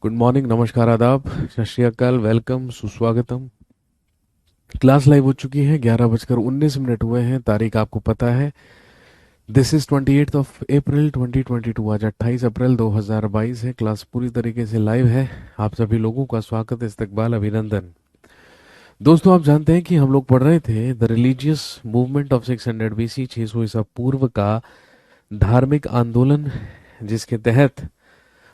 Good morning, नमस्कार, आदाब, सत श्री अकाल, वेलकम, सुस्वागतम। क्लास लाइव हो चुकी है। 11:19 हुए हैं। तारीख आपको पता है। दिस इज 28 अप्रैल 2022। आज 28 अप्रैल 2022 है। क्लास पूरी तरीके से लाइव है। आप सभी लोगों का स्वागत, इस्तकबाल, अभिनंदन। दोस्तों, आप जानते हैं कि हम लोग पढ़ रहे थे the religious movement of 600 BC, 600 ईसा पूर्व का धार्मिक आंदोलन, जिसके तहत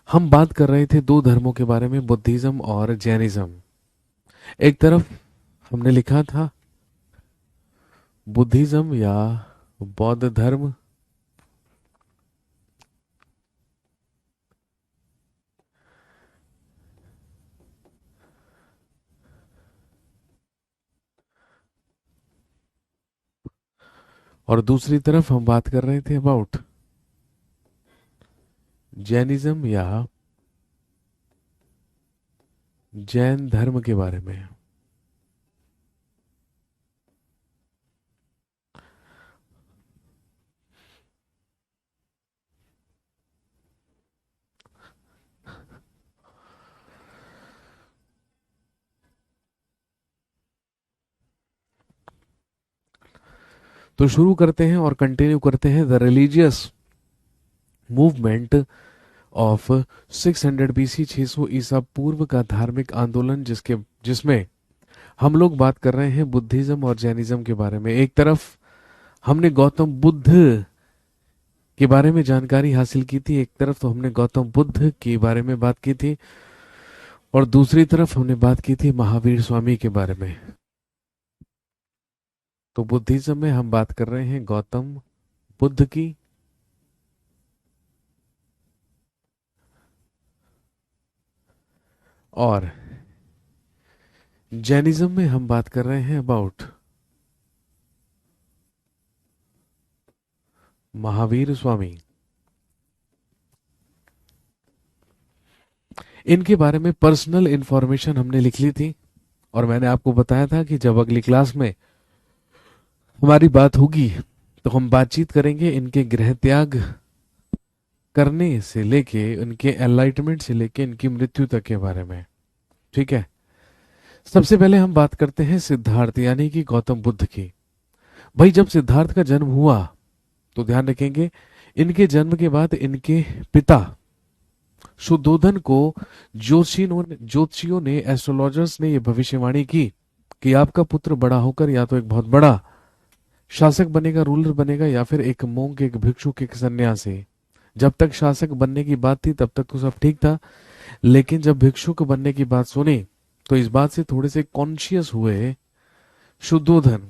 हम बात कर रहे थे दो धर्मों के बारे में, बुद्धिज्म और जैनिज्म। एक तरफ हमने लिखा था बुद्धिज्म या बौद्ध धर्म, और दूसरी तरफ हम बात कर रहे थे अबाउट जैनिज्म या जैन धर्म के बारे में। तो शुरू करते हैं और कंटिन्यू करते हैं the religious movement of 600 BC, 600 ईसा पूर्व का धार्मिक आंदोलन, जिसमें हम लोग बात कर रहे हैं बुद्धिज्म और जैनिज्म के बारे में। एक तरफ हमने गौतम बुद्ध के बारे में जानकारी हासिल की थी, एक तरफ तो हमने गौतम बुद्ध के बारे में बात की थी, और दूसरी तरफ हमने बात की थी महावीर स्वामी के बारे में। तो बुद्धिज्म में हम बात कर रहे हैं गौतम बुद्ध की, और जैनिज्म में हम बात कर रहे हैं अबाउट महावीर स्वामी। इनके बारे में पर्सनल इंफॉर्मेशन हमने लिख ली थी, और मैंने आपको बताया था कि जब अगली क्लास में हमारी बात होगी तो हम बातचीत करेंगे इनके गृह त्याग करने से लेके, इनके एनलाइटमेंट से लेके इनकी मृत्यु तक के बारे में। ठीक है। सबसे पहले हम बात करते हैं सिद्धार्थ यानी कि गौतम बुद्ध की। भाई, जब सिद्धार्थ का जन्म हुआ तो ध्यान रखेंगे, इनके जन्म के बाद इनके पिता शुद्धोधन को ज्योतिषियों ने, एस्ट्रोलॉजर्स ने यह भविष्यवाणी की कि आपका पुत्र बड़ा होकर या तो एक बहुत बड़ा शासक बनेगा, रूलर बनेगा, या फिर एक मोंग, एक भिक्षुक, एक सन्यासी। जब तक शासक बनने की बात थी तब तक तो सब ठीक था, लेकिन जब भिक्षुक बनने की बात सुनी तो इस बात से थोड़े से कॉन्शियस हुए शुद्धोधन।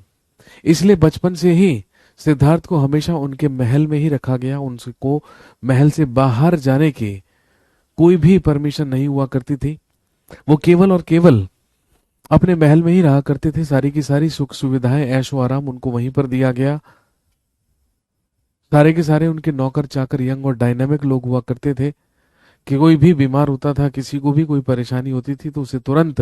इसलिए बचपन से ही सिद्धार्थ को हमेशा उनके महल में ही रखा गया। उनको महल से बाहर जाने की कोई भी परमिशन नहीं हुआ करती थी। वो केवल और केवल अपने महल में ही रहा करते थे। सारी की सारी सुख सुविधाएं, ऐशो आराम उनको वहीं पर दिया गया। सारे के सारे उनके नौकर चाकर यंग और डायनामिक लोग हुआ करते थे कि कोई भी बीमार होता था, किसी को भी कोई परेशानी होती थी तो उसे तुरंत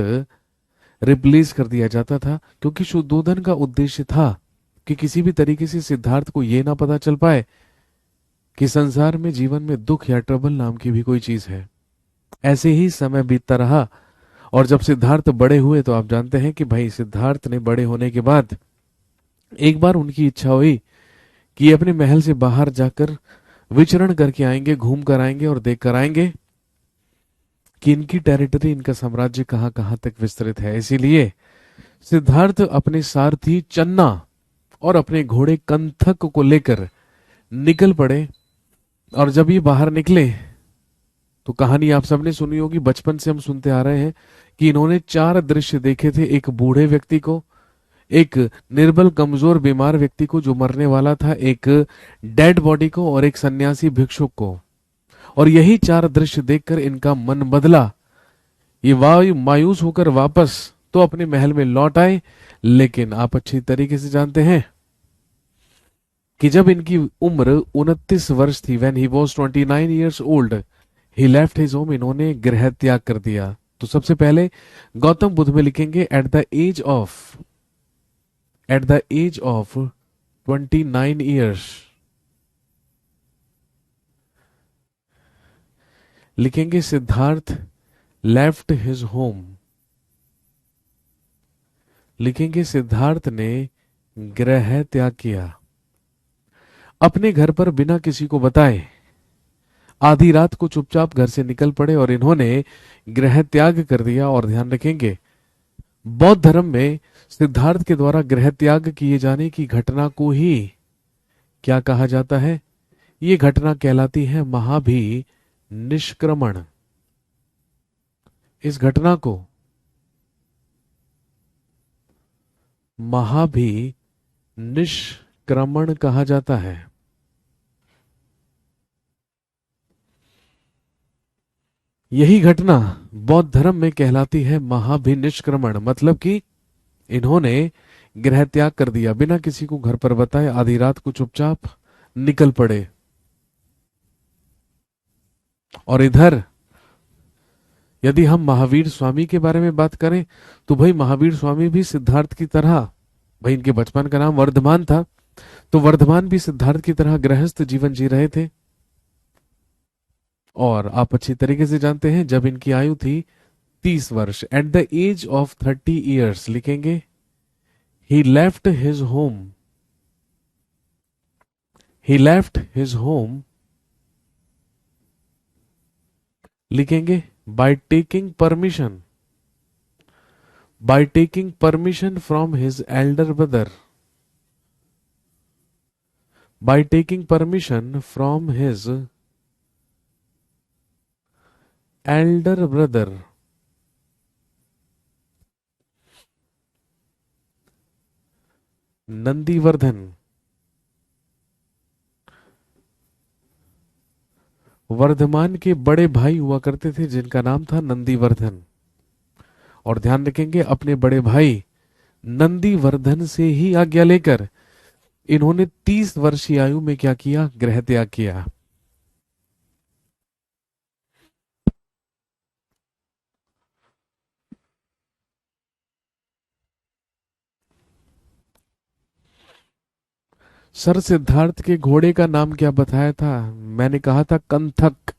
रिप्लेस कर दिया जाता था, क्योंकि शुद्धोधन का उद्देश्य था कि किसी भी तरीके से सिद्धार्थ को यह ना पता चल पाए कि संसार में, जीवन में दुख या ट्रबल नाम की भी कोई चीज है। ऐसे ही समय बीतता रहा, और जब सिद्धार्थ बड़े हुए तो आप जानते हैं कि भाई सिद्धार्थ ने बड़े होने के बाद एक बार उनकी इच्छा हुई कि ये अपने महल से बाहर जाकर विचरण करके आएंगे, घूम कर आएंगे और देख कर आएंगे कि इनकी टेरिटरी, इनका साम्राज्य कहां कहां तक विस्तृत है। इसीलिए सिद्धार्थ अपने सारथी चन्ना और अपने घोड़े कंथक को लेकर निकल पड़े। और जब ये बाहर निकले तो कहानी आप सबने सुनी होगी, बचपन से हम सुनते आ रहे हैं कि इन्होंने चार दृश्य देखे थे। एक बूढ़े व्यक्ति को, एक निर्बल कमजोर बीमार व्यक्ति को जो मरने वाला था, एक डेड बॉडी को, और एक सन्यासी भिक्षुक को। और यही चार दृश्य देखकर इनका मन बदला। ये वायु मायूस होकर वापस तो अपने महल में लौट आए, लेकिन आप अच्छी तरीके से जानते हैं कि जब इनकी उम्र 29 वर्ष थी, when he was 29 years old, he left his home, इन्होंने गृह त्याग कर दिया। तो सबसे पहले गौतम बुद्ध में लिखेंगे at the age of 29 years, लिखेंगे सिद्धार्थ लेफ्ट हिज होम। लिखेंगे सिद्धार्थ ने गृह त्याग किया। अपने घर पर बिना किसी को बताए आधी रात को चुपचाप घर से निकल पड़े और इन्होंने गृह त्याग कर दिया। और ध्यान रखेंगे, बौद्ध धर्म में सिद्धार्थ के द्वारा गृह त्याग किए जाने की घटना को ही क्या कहा जाता है? ये घटना कहलाती है महाभि निष्क्रमण। इस घटना को महाभि निष्क्रमण कहा जाता है। यही घटना बौद्ध धर्म में कहलाती है महाभिनिष्क्रमण। मतलब कि इन्होंने गृह त्याग कर दिया, बिना किसी को घर पर बताए आधी रात को चुपचाप निकल पड़े। और इधर यदि हम महावीर स्वामी के बारे में बात करें तो भाई महावीर स्वामी भी सिद्धार्थ की तरह, भाई इनके बचपन का नाम वर्धमान था, तो वर्धमान भी सिद्धार्थ की तरह गृहस्थ जीवन जी रहे थे। और आप अच्छी तरीके से जानते हैं जब इनकी आयु थी 30 वर्ष, eight the age of 30 years, लिखेंगे ही लेफ्ट हिज होम। ही लेफ्ट हिज होम, लिखेंगे by taking permission, by taking permission from his Elder brother, by taking permission from his Elder brother. Nandivardhan. Varthaman के बड़े भाई हुआ करते थे जिनका नाम था नंदीवर्धन। और ध्यान रखेंगे अपने बड़े भाई नंदीवर्धन से ही आज्ञा लेकर इन्होंने 30 वर्षीय आयु में क्या किया? गृह त्याग किया। सर सिद्धार्थ के घोड़े का नाम क्या बताया था? मैंने कहा था कंथक।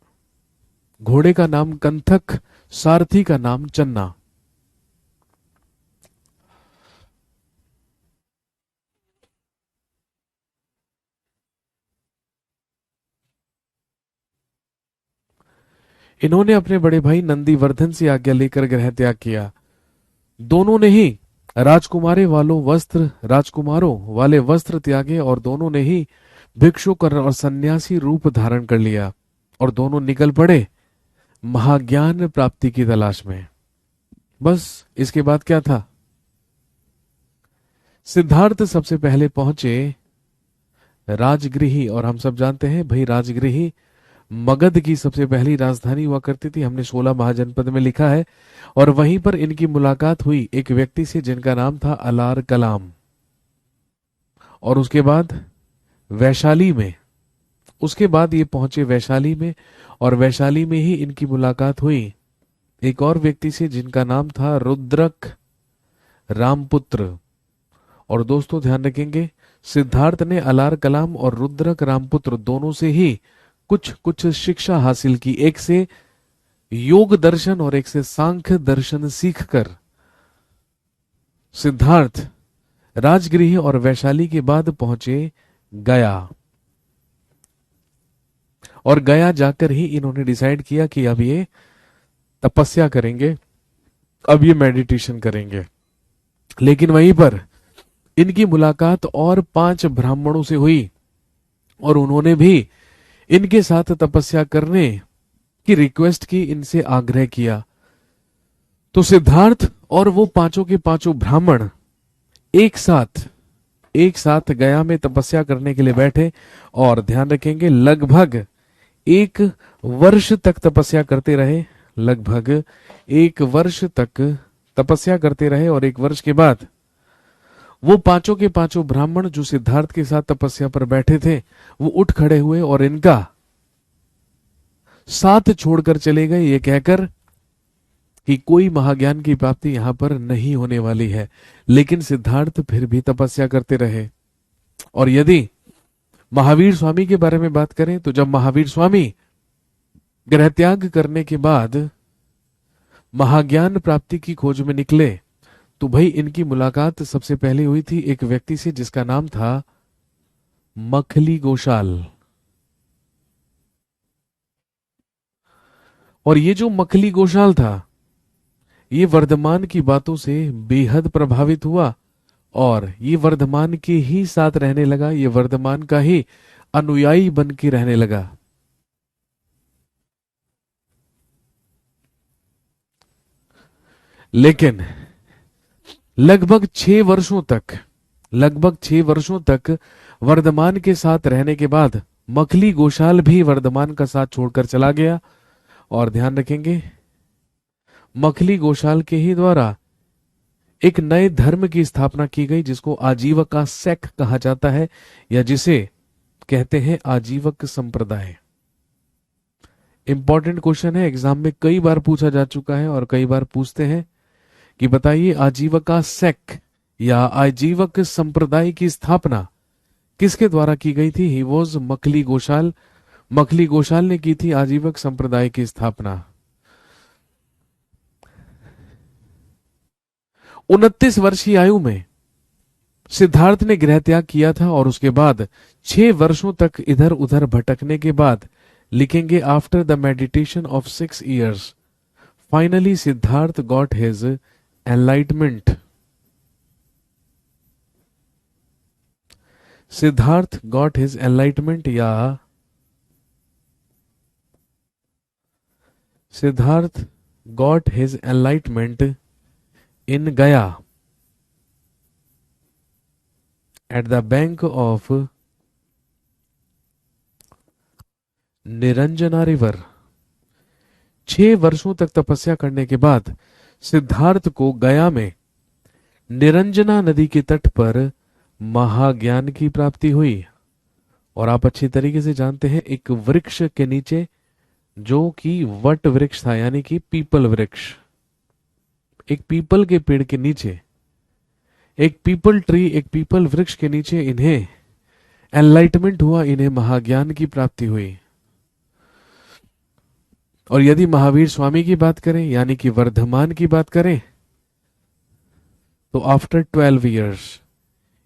घोड़े का नाम कंथक, सारथी का नाम चन्ना। इन्होंने अपने बड़े भाई नंदीवर्धन से आज्ञा लेकर गृह त्याग किया। दोनों ने ही राजकुमारों वाले वस्त्र त्यागे और दोनों ने ही भिक्षुक और सन्यासी रूप धारण कर लिया और दोनों निकल पड़े महाज्ञान प्राप्ति की तलाश में। बस इसके बाद क्या था? सिद्धार्थ सबसे पहले पहुंचे राजगृही। और हम सब जानते हैं भाई राजगृही मगध की सबसे पहली राजधानी हुआ करती थी, हमने 16 महाजनपद में लिखा है। और वहीं पर इनकी मुलाकात हुई एक व्यक्ति से जिनका नाम था अलार कलाम। और उसके बाद वैशाली में, उसके बाद ये पहुंचे वैशाली में और वैशाली में ही इनकी मुलाकात हुई एक और व्यक्ति से जिनका नाम था रुद्रक रामपुत्र। और दोस्तों ध्यान रखेंगे सिद्धार्थ ने अलार कलाम और रुद्रक रामपुत्र दोनों से ही कुछ कुछ शिक्षा हासिल की। एक से योग दर्शन और एक से सांख्य दर्शन सीखकर सिद्धार्थ राजगृह और वैशाली के बाद पहुंचे गया। और गया जाकर ही इन्होंने डिसाइड किया कि अब ये तपस्या करेंगे, अब ये मेडिटेशन करेंगे। लेकिन वहीं पर इनकी मुलाकात और 5 ब्राह्मणों से हुई और उन्होंने भी इनके साथ तपस्या करने की रिक्वेस्ट की, इनसे आग्रह किया। तो सिद्धार्थ और वो पांचों के पांचों ब्राह्मण एक साथ गया में तपस्या करने के लिए बैठे। और ध्यान रखेंगे लगभग 1 वर्ष तक तपस्या करते रहे, लगभग 1 वर्ष तक तपस्या करते रहे। और 1 वर्ष के बाद वो पांचों के पांचों ब्राह्मण जो सिद्धार्थ के साथ तपस्या पर बैठे थे वो उठ खड़े हुए और इनका साथ छोड़कर चले गए, ये कहकर कि कोई महाज्ञान की प्राप्ति यहां पर नहीं होने वाली है। लेकिन सिद्धार्थ फिर भी तपस्या करते रहे। और यदि महावीर स्वामी के बारे में बात करें तो जब महावीर स्वामी गृह त्याग करने के बाद महाज्ञान प्राप्ति की खोज में निकले तो भाई इनकी मुलाकात सबसे पहले हुई थी एक व्यक्ति से जिसका नाम था मखली गोशाल। और ये जो मखली गोशाल था ये वर्धमान की बातों से बेहद प्रभावित हुआ और ये वर्धमान के ही साथ रहने लगा, ये वर्धमान का ही अनुयायी बन के रहने लगा। लेकिन लगभग 6 वर्षों तक वर्धमान के साथ रहने के बाद मखली गोशाल भी वर्धमान का साथ छोड़कर चला गया। और ध्यान रखेंगे मखली गोशाल के ही द्वारा एक नए धर्म की स्थापना की गई जिसको आजीविका सेक कहा जाता है या जिसे कहते हैं आजीवक संप्रदाय। इंपॉर्टेंट क्वेश्चन है, एग्जाम में कई बार पूछा जा चुका है और कई बार पूछते हैं कि बताइए आजीविका सेक या आजीवक संप्रदाय की स्थापना किसके द्वारा की गई थी। He was Makhali Goshal. मखली गोशाल ने की थी आजीवक संप्रदाय की स्थापना। 29 वर्ष की आयु में सिद्धार्थ ने गृह त्याग किया था और उसके बाद 6 वर्षों तक इधर उधर भटकने के बाद लिखेंगे after the meditation of 6 years finally Siddharth got his enlightenment. Siddharth got his enlightenment या सिद्धार्थ गॉट हिज एनलाइटमेंट इन गया at the bank of Niranjana river. 6 वर्षों तक तपस्या करने के बाद सिद्धार्थ को गया में निरंजना नदी के तट पर महाज्ञान की प्राप्ति हुई। और आप अच्छी तरीके से जानते हैं एक वृक्ष के नीचे जो कि वट वृक्ष था यानी कि पीपल वृक्ष, एक पीपल के पेड़ के नीचे, एक पीपल ट्री, एक पीपल वृक्ष के नीचे इन्हें एनलाइटमेंट हुआ, इन्हें महाज्ञान की प्राप्ति हुई। और यदि महावीर स्वामी की बात करें यानी कि वर्धमान की बात करें तो आफ्टर 12 years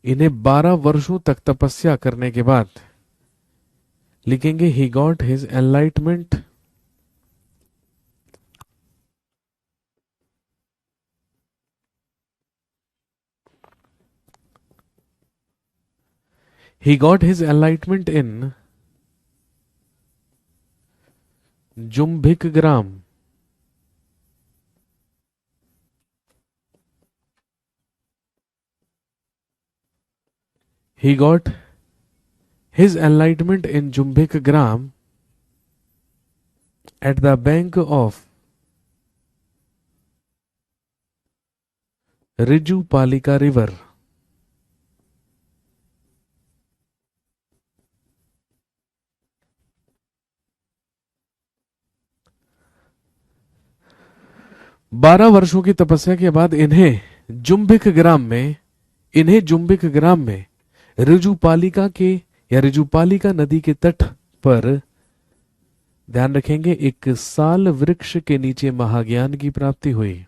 इन्हें 12 वर्षों तक तपस्या करने के बाद लिखेंगे he got his enlightenment in Jumbhik gram. He got his enlightenment in Jumbik Gram at the bank of Rijupalika River। बारह वर्षों की तपस्या के बाद इन्हें जुम्बिक ग्राम में ऋजुपालिका के या ऋजुपालिका नदी के तट पर ध्यान रखेंगे एक साल वृक्ष के नीचे महाज्ञान की प्राप्ति हुई।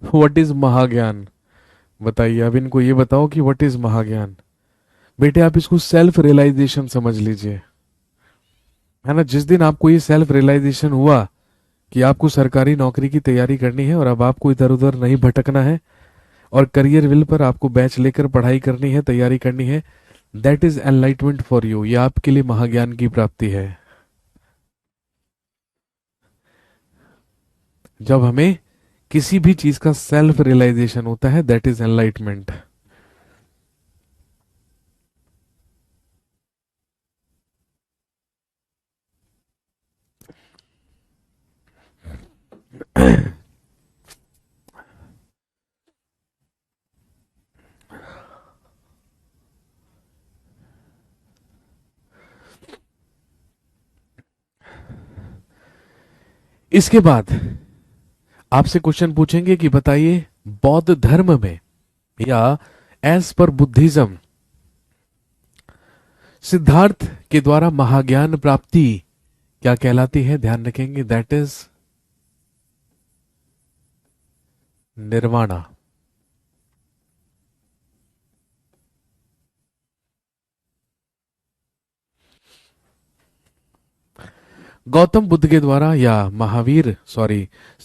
व्हाट इज महाज्ञान, बताइए। अब इनको ये बताओ कि व्हाट इज महाज्ञान। बेटे आप इसको सेल्फ रियलाइजेशन समझ लीजिए, है ना। जिस दिन आपको ये सेल्फ रियलाइजेशन हुआ कि आपको सरकारी नौकरी की तैयारी करनी है और अब आपको इधर उधर नहीं भटकना है और करियर विल पर आपको बैच लेकर पढ़ाई करनी है, तैयारी करनी है, that is enlightenment for you. ये आपके लिए महाज्ञान की प्राप्ति है। जब हमें किसी भी चीज का सेल्फ रियलाइजेशन होता है दैट इज एनलाइटमेंट। इसके बाद आपसे क्वेश्चन पूछेंगे कि बताइए बौद्ध धर्म में या एज पर बुद्धिज्म सिद्धार्थ के द्वारा महाज्ञान प्राप्ति क्या कहलाती है? ध्यान रखेंगे, दैट इज निर्वाणा। गौतम बुद्ध के द्वारा या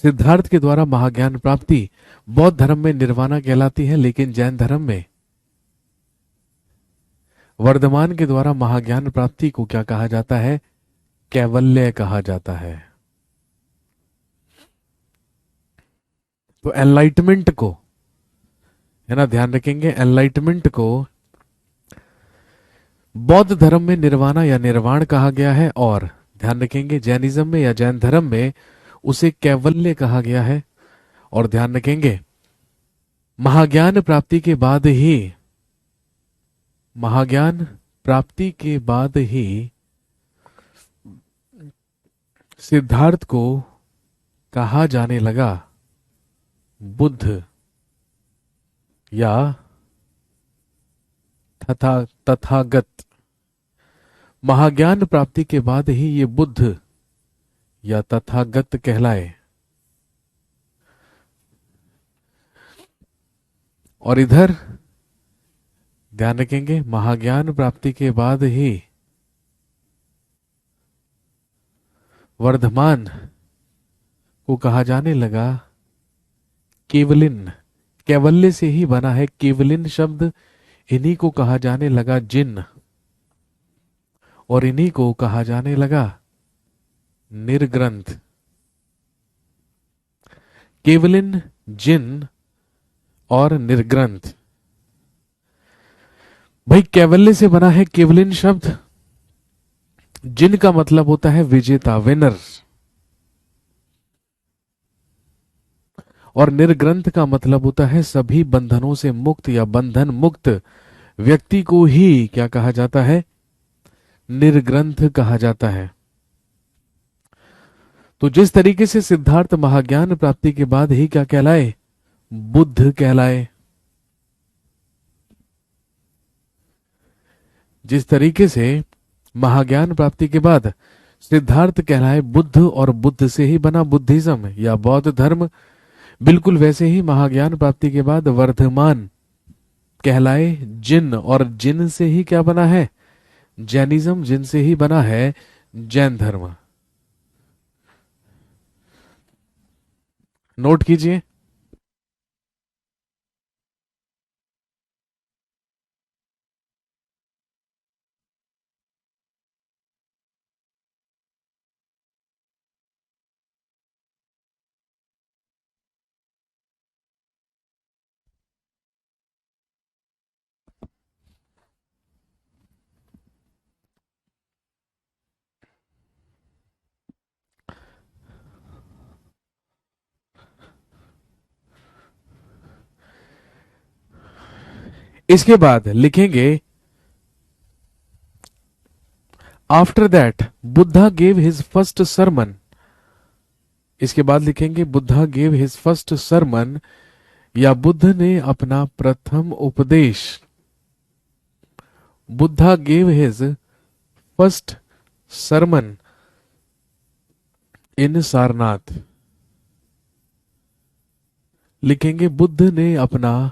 सिद्धार्थ के द्वारा महाज्ञान प्राप्ति बौद्ध धर्म में निर्वाणा कहलाती है, लेकिन जैन धर्म में वर्धमान के द्वारा महाज्ञान प्राप्ति को क्या कहा जाता है? कैवल्य कहा जाता है। तो एनलाइटमेंट को, है ना, ध्यान रखेंगे, एनलाइटमेंट को बौद्ध धर्म में निर्वाणा या निर्वाण कहा गया है, और ध्यान रखेंगे जैनिज्म में या जैन धर्म में उसे कैवल्य कहा गया है। और ध्यान रखेंगे महाज्ञान प्राप्ति के बाद ही सिद्धार्थ को कहा जाने लगा बुद्ध या तथागत। महाज्ञान प्राप्ति के बाद ही ये बुद्ध या तथागत कहलाए। और इधर ध्यान रखेंगे महाज्ञान प्राप्ति के बाद ही वर्धमान को कहा जाने लगा केवलिन। कैवल्य से ही बना है केवलिन शब्द, इन्हीं को कहा जाने लगा जिन, और इन्हीं को कहा जाने लगा निर्ग्रंथ। केवलिन, जिन और निर्ग्रंथ। भाई कैवल्य से बना है केवलिन शब्द, जिन का मतलब होता है विजेता, विनर, और निर्ग्रंथ का मतलब होता है सभी बंधनों से मुक्त या बंधन मुक्त व्यक्ति को ही क्या कहा जाता है? निर्ग्रंथ कहा जाता है। तो जिस तरीके से सिद्धार्थ महाज्ञान प्राप्ति के बाद ही क्या कहलाए? बुद्ध कहलाए। जिस तरीके से महाज्ञान प्राप्ति के बाद सिद्धार्थ कहलाए बुद्ध और बुद्ध से ही बना बुद्धिज्म या बौद्ध धर्म, बिल्कुल वैसे ही महाज्ञान प्राप्ति के बाद वर्धमान कहलाए जिन, और जिन से ही क्या बना है? जैनिज्म, जिन से ही बना है जैन धर्म। नोट कीजिए। इसके बाद लिखेंगे after that Buddha gave his first sermon. इसके बाद लिखेंगे Buddha gave his first sermon, या बुद्ध ने अपना प्रथम उपदेश। Buddha gave his first sermon in Sarnath. लिखेंगे बुद्ध ने अपना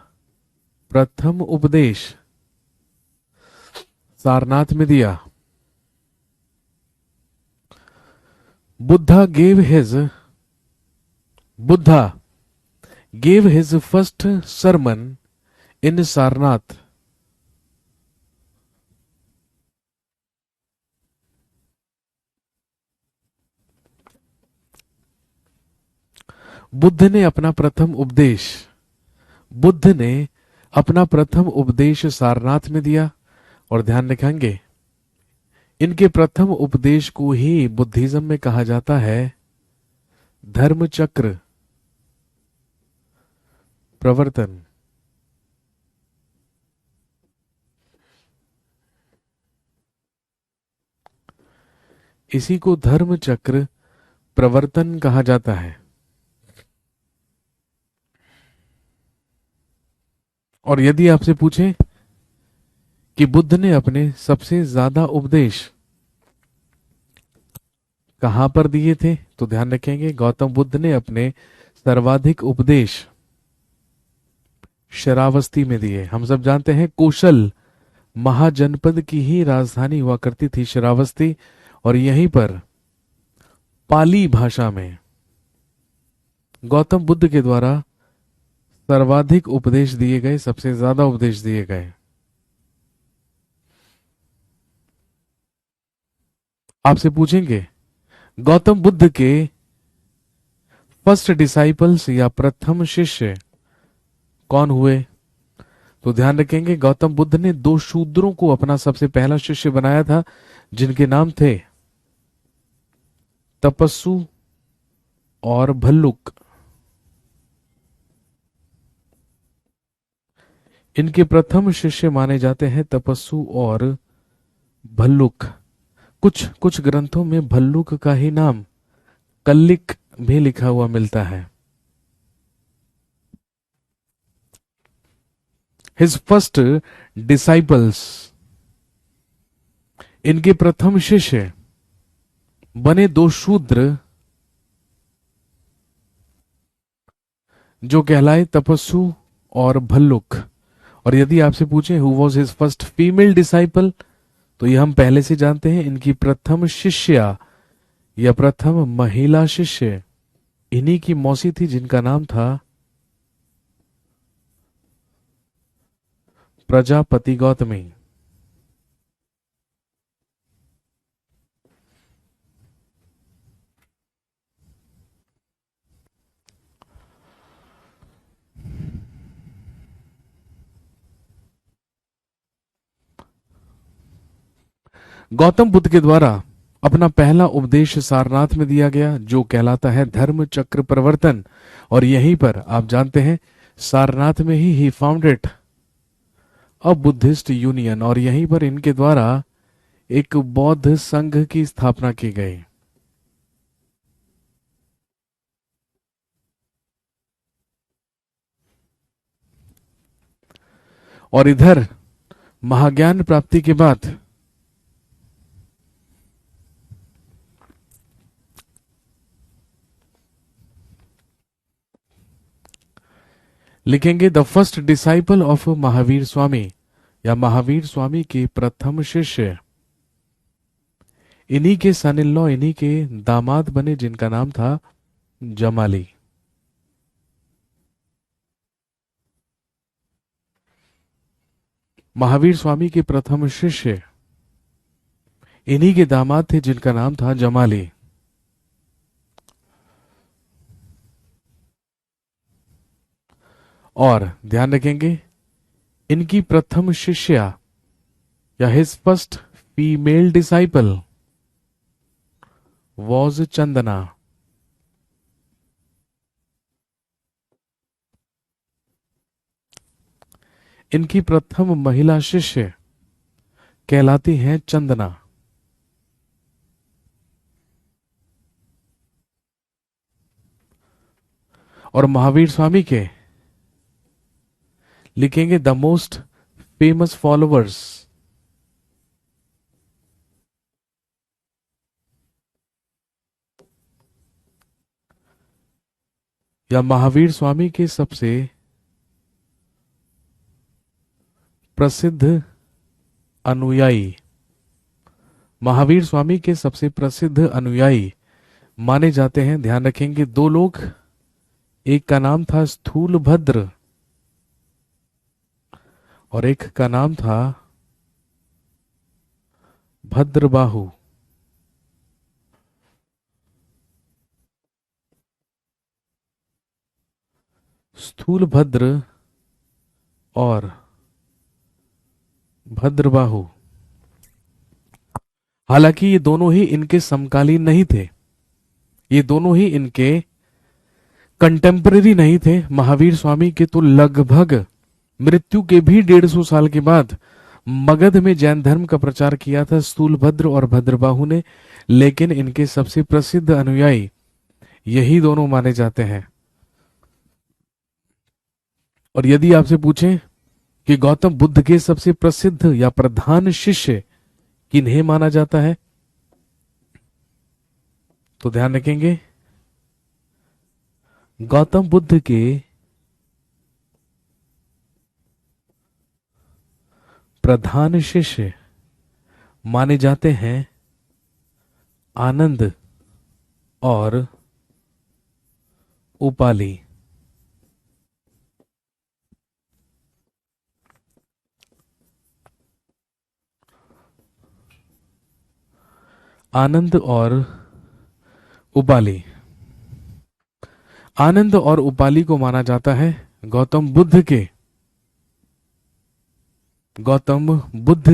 प्रथम उपदेश सारनाथ में दिया। Buddha gave his first sermon in Sarnath. Buddha ने अपना प्रथम उपदेश सारनाथ में दिया। और ध्यान रखेंगे इनके प्रथम उपदेश को ही बुद्धिज्म में कहा जाता है धर्म चक्र प्रवर्तन। इसी को धर्म चक्र प्रवर्तन कहा जाता है। और यदि आपसे पूछे कि बुद्ध ने अपने सबसे ज्यादा उपदेश कहां पर दिए थे, तो ध्यान रखेंगे गौतम बुद्ध ने अपने सर्वाधिक उपदेश शरावस्ती में दिए। हम सब जानते हैं कौशल महाजनपद की ही राजधानी हुआ करती थी शरावस्ती, और यहीं पर पाली भाषा में गौतम बुद्ध के द्वारा सर्वाधिक उपदेश दिए गए, सबसे ज्यादा उपदेश दिए गए। आपसे पूछेंगे गौतम बुद्ध के फर्स्ट डिसाइपल्स या प्रथम शिष्य कौन हुए, तो ध्यान रखेंगे गौतम बुद्ध ने दो शूद्रों को अपना सबसे पहला शिष्य बनाया था, जिनके नाम थे तपस्सु और भल्लुक। इनके प्रथम शिष्य माने जाते हैं तपस्सु और भल्लुक। कुछ कुछ ग्रंथों में भल्लुक का ही नाम कल्लिक भी लिखा हुआ मिलता है। हिज फर्स्ट डिसाइपल्स, इनके प्रथम शिष्य बने दो शूद्र जो कहलाए तपस्सु और भल्लुक। और यदि आपसे पूछे who was his first female disciple, तो ये हम पहले से जानते हैं, इनकी प्रथम शिष्या या प्रथम महिला शिष्य इन्हीं की मौसी थी, जिनका नाम था प्रजापति गौतमी। गौतम बुद्ध के द्वारा अपना पहला उपदेश सारनाथ में दिया गया, जो कहलाता है धर्म चक्र प्रवर्तन। और यहीं पर आप जानते हैं सारनाथ में ही फाउंडेड अ बुद्धिस्ट यूनियन, और यहीं पर इनके द्वारा एक बौद्ध संघ की स्थापना की गई। और इधर महाज्ञान प्राप्ति के बाद लिखेंगे the first disciple of Mahavir Swami, या महावीर स्वामी के प्रथम शिष्य इन्हीं के सन इन लॉ, इन्हीं के दामाद बने, जिनका नाम था जमाली। महावीर स्वामी के प्रथम शिष्य इन्हीं के दामाद थे, जिनका नाम था जमाली। और ध्यान रखेंगे इनकी प्रथम शिष्या या his first female disciple was Chandana. इनकी प्रथम महिला शिष्य कहलाती हैं चंदना। और महावीर स्वामी के लिखेंगे द मोस्ट फेमस फॉलोअर्स या महावीर स्वामी के सबसे प्रसिद्ध अनुयायी, महावीर स्वामी के सबसे प्रसिद्ध अनुयायी माने जाते हैं, ध्यान रखेंगे दो लोग, एक का नाम था स्थूलभद्र और एक का नाम था भद्रबाहु। स्थूलभद्र और भद्रबाहु, हालांकि ये दोनों ही इनके समकालीन नहीं थे, ये दोनों ही इनके कंटेम्पररी नहीं थे। महावीर स्वामी के तो लगभग मृत्यु के भी 150 साल के बाद मगध में जैन धर्म का प्रचार किया था स्थूलभद्र और भद्रबाहु ने, लेकिन इनके सबसे प्रसिद्ध अनुयायी यही दोनों माने जाते हैं। और यदि आपसे पूछें कि गौतम बुद्ध के सबसे प्रसिद्ध या प्रधान शिष्य किन्हें माना जाता है, तो ध्यान रखेंगे गौतम बुद्ध के प्रधान शिष्य माने जाते हैं आनंद और उपाली। आनंद और उपाली। आनंद और उपाली को माना जाता है गौतम बुद्ध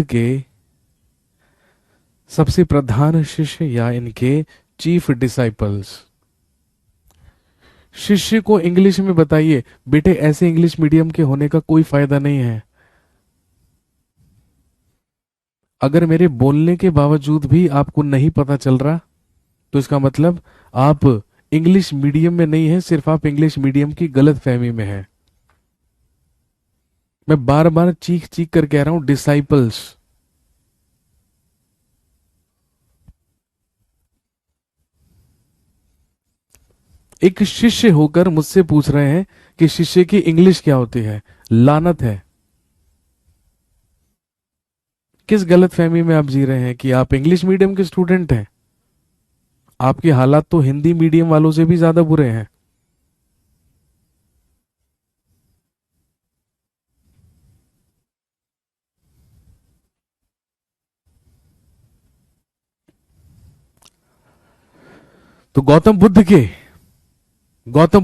के सबसे प्रधान शिष्य या इनके चीफ डिसाइपल्स। शिष्य को इंग्लिश में बताइए बेटे, ऐसे इंग्लिश मीडियम के होने का कोई फायदा नहीं है। अगर मेरे बोलने के बावजूद भी आपको नहीं पता चल रहा तो इसका मतलब आप इंग्लिश मीडियम में नहीं है, सिर्फ आप इंग्लिश मीडियम की गलत फहमी में है। मैं बार बार चीख चीख कर कह रहा हूं डिसाइपल्स। एक शिष्य होकर मुझसे पूछ रहे हैं कि शिष्य की इंग्लिश क्या होती है। लानत है। किस गलत फहमी में आप जी रहे हैं कि आप इंग्लिश मीडियम के स्टूडेंट हैं? आपके हालात तो हिंदी मीडियम वालों से भी ज्यादा बुरे हैं। तो गौतम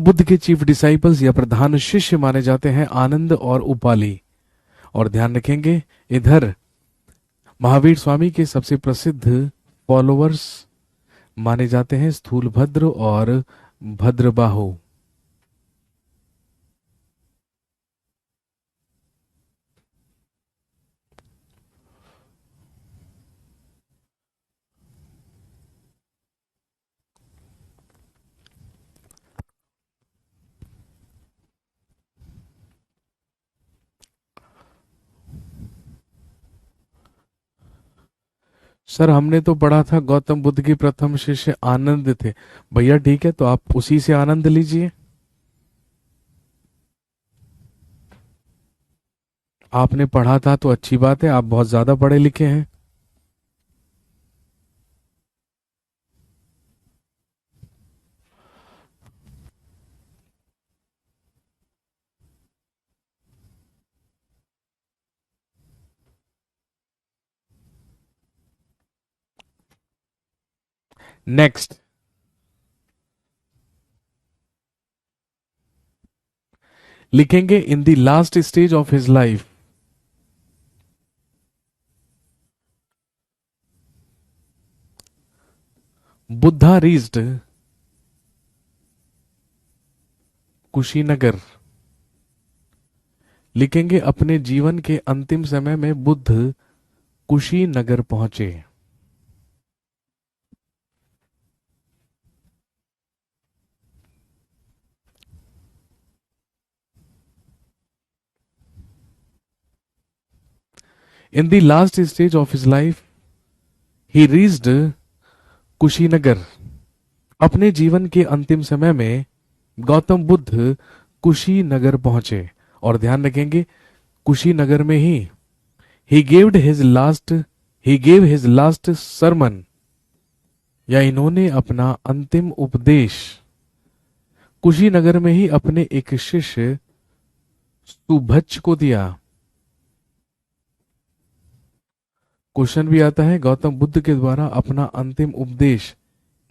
बुद्ध के चीफ डिसाइपल्स या प्रधान शिष्य माने जाते हैं आनंद और उपाली। और ध्यान रखेंगे इधर महावीर स्वामी के सबसे प्रसिद्ध फॉलोअर्स माने जाते हैं स्थूलभद्र और भद्रबाहु। सर हमने तो पढ़ा था गौतम बुद्ध के प्रथम शिष्य आनंद थे। भैया ठीक है, तो आप उसी से आनंद लीजिए। आपने पढ़ा था तो अच्छी बात है, आप बहुत ज्यादा पढ़े लिखे हैं। नेक्स्ट लिखेंगे in the last stage of his life Buddha reached Kushinagar. लिखेंगे अपने जीवन के अंतिम समय में बुद्ध कुशीनगर पहुंचे। In the last stage of his life he reached Kushinagar. अपने जीवन के अंतिम समय में गौतम बुद्ध कुशीनगर पहुंचे। और ध्यान रखेंगे कुशीनगर में he he gave his last sermon, या इन्होंने अपना अंतिम उपदेश कुशीनगर में ही अपने एक शिष्य सुभच्च को दिया। क्वेश्चन भी आता है गौतम बुद्ध के द्वारा अपना अंतिम उपदेश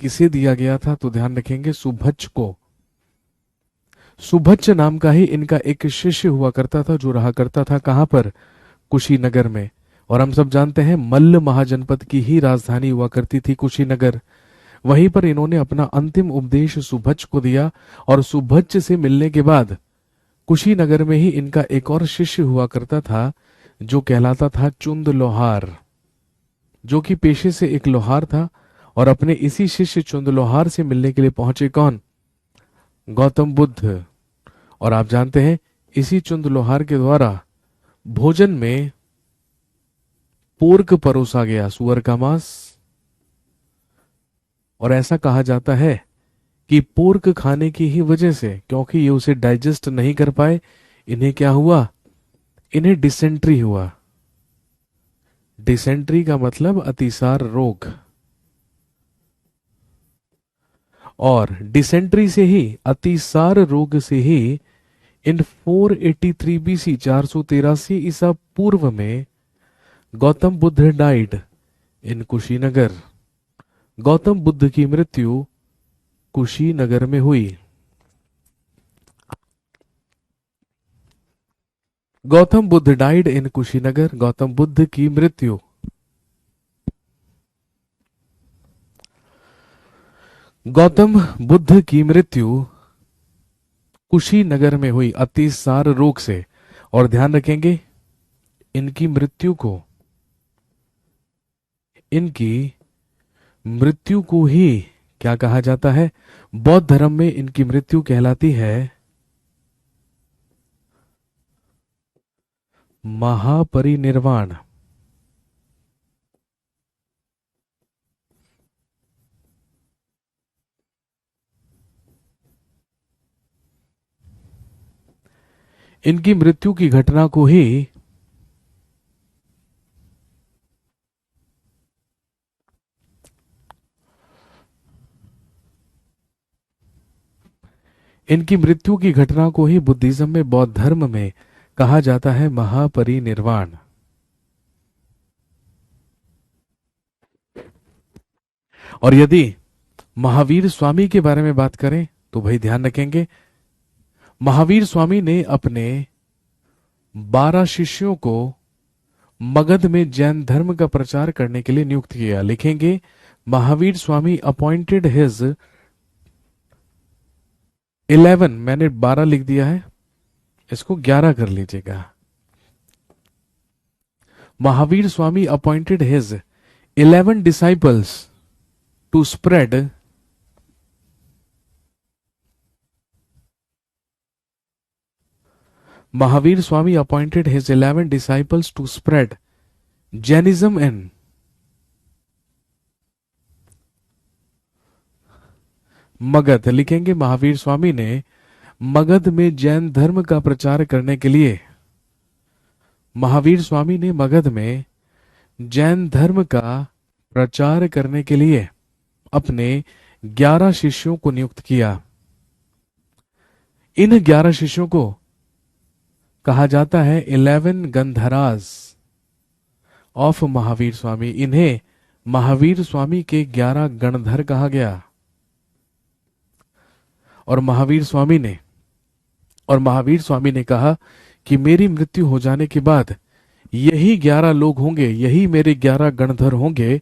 किसे दिया गया था, तो ध्यान रखेंगे सुभच्च को। सुभच्च नाम का ही इनका एक शिष्य हुआ करता था जो रहा करता था कहां पर, कुशीनगर में। और हम सब जानते हैं मल्ल महाजनपद की ही राजधानी हुआ करती थी कुशीनगर। वहीं पर इन्होंने अपना अंतिम उपदेश सुभच्च को दिया। और सुभच्च से मिलने के बाद कुशीनगर में ही इनका एक और शिष्य हुआ करता था जो कहलाता था चुंद लोहार, जो कि पेशे से एक लोहार था। और अपने इसी शिष्य चुंद लोहार से मिलने के लिए पहुंचे कौन, गौतम बुद्ध। और आप जानते हैं इसी चुंद लोहार के द्वारा भोजन में पोर्क परोसा गया, सुअर का मांस। और ऐसा कहा जाता है कि पोर्क खाने की ही वजह से, क्योंकि ये उसे डाइजेस्ट नहीं कर पाए, इन्हें क्या हुआ, इन्हें डिसेंट्री हुआ। डिसेंट्री का मतलब अतिसार रोग। और डिसेंट्री से ही, अतिसार रोग से ही इन 483 बीसी, 483 ईसा पूर्व में गौतम बुद्ध डाइड इन कुशीनगर। गौतम बुद्ध की मृत्यु कुशीनगर में हुई। Gautam Buddha died in Kushinagar. गौतम बुद्ध की मृत्यु, गौतम बुद्ध की मृत्यु कुशीनगर में हुई अतिसार रोग से। और ध्यान रखेंगे इनकी मृत्यु को, इनकी मृत्यु को ही क्या कहा जाता है, बौद्ध धर्म में इनकी मृत्यु कहलाती है महापरिनिर्वाण। इनकी मृत्यु की घटना को ही इनकी मृत्यु की घटना को ही बुद्धिज्म में, बौद्ध धर्म में कहा जाता है महापरिनिर्वाण। और यदि महावीर स्वामी के बारे में बात करें तो भाई ध्यान रखेंगे महावीर स्वामी ने अपने 12 शिष्यों को मगध में जैन धर्म का प्रचार करने के लिए नियुक्त किया। लिखेंगे महावीर स्वामी अपॉइंटेड हिज 11, मैंने 12 लिख दिया है, इसको 11 कर लीजिएगा। Mahavir Swami appointed his 11 disciples to spread Mahavir Swami appointed his 11 disciples to spread Jainism in Magadh. लिखेंगे महावीर स्वामी ने मगध में जैन धर्म का प्रचार करने के लिए, महावीर स्वामी ने मगध में जैन धर्म का प्रचार करने के लिए अपने 11 शिष्यों को नियुक्त किया। इन 11 शिष्यों को कहा जाता है 11 गंधराज ऑफ महावीर स्वामी। इन्हें महावीर स्वामी के 11 गणधर कहा गया। और महावीर स्वामी ने कहा कि मेरी मृत्यु हो जाने के बाद यही 11 लोग होंगे, यही मेरे 11 गणधर होंगे